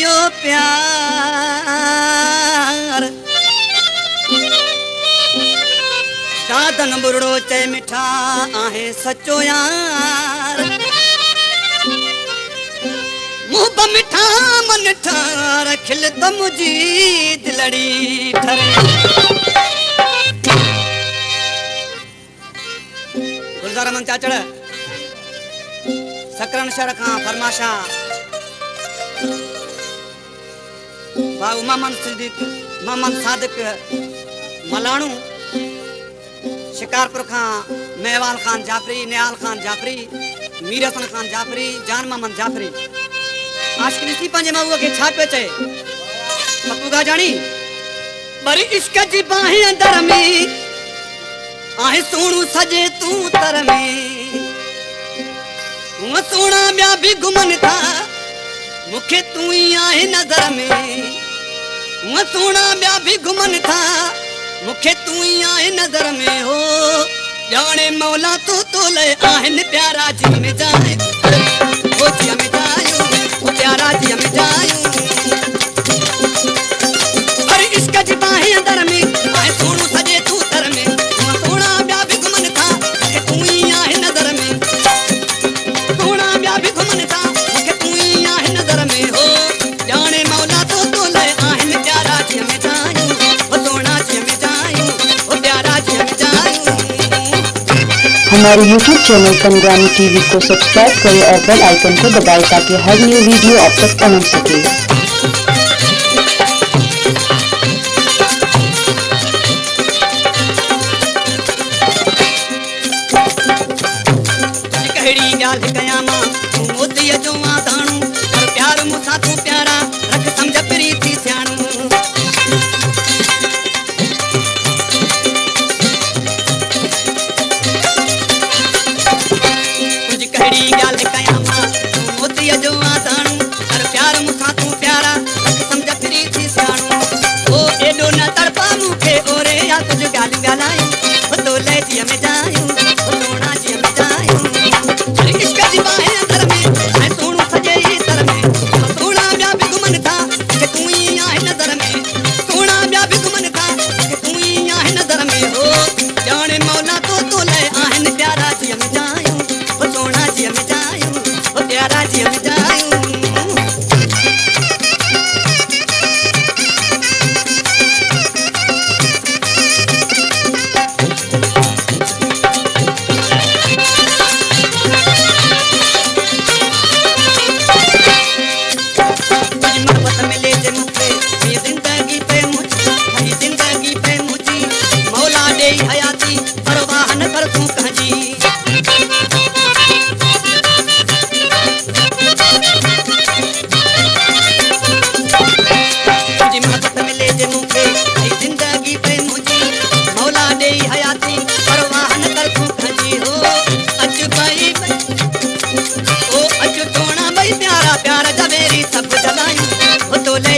यो प्यार दादन बुरड़ो चे मिठा आहे सचो यार मुंह मिठा मन ठार खिल त मुझी दिलड़ी ठरे गुलजार मन चाचड़ सकरण शहर खां फरमाशा भाऊ मामन सादिक मलाणू शिकारपुर खां मेवाल खान जाफरी नियाल खान जाफरी मीर हसन खान जाफरी जान मामन जाफरी आशिकी सी पंजे माऊ के छा पे चए पप्पू गा जानी बरी इश्क जी बाहें अंदर में आहे सोनू सजे तू तर में वो सोना ब्या भी घुमन था मुखे तू ही आहे नजर में वो सोना ब्या भी घुमन था मुखे तू ही आहे नजर में हो जाने मौला तो ले आहन प्यारा जी में जाए ओ जी में जायो ओ प्यारा जी में जायो अरे इसका जी बाहें अंदर में आए सोनू सजे तू तर में वो सोना ब्या भी घुमन था मुखे तू ही आहे नजर में सोना ब्या भी घुमन था मुखे तू ही आहे नजर में हो जाने मौला तो ले आहन प्यारा जी में जायो ओ सोना जी में जायो ओ प्यारा जी में जायो। हमारे YouTube चैनल पंजाबी टीवी को सब्सक्राइब करें और बेल आइकन को दबाएं ताकि हर न्यू वीडियो आप तक पहुंच सके। कहड़ी गाल कयामा तू मोती जो आधाणू और प्यार मुसा तू प्यारा रख समझ प्रीति सियाणू तुझी कहड़ी गाल कयामा तू मोती जो आधाणू और प्यार मुसा तू प्यारा रख समझ प्रीति सियाणू ओ एडो न तड़पा मुखे ओरे या तुझ गाल गालाई ओ तो ले जी में जायो ओ सोना जी में जायो अरे इसका जी बाहें अंदर में मैं सोनू सजे तर में सोना ब्या भी घुमन था कि तू ही आहे नजर में सोना ब्या भी घुमन था कि तू ही आहे नजर में हो जाने मौला तो ले आहन प्यारा जी में जायो ओ सोना जी में जायो ओ प्यारा जी में जायो। प्यारा जवेरी सब जलायूं तो ले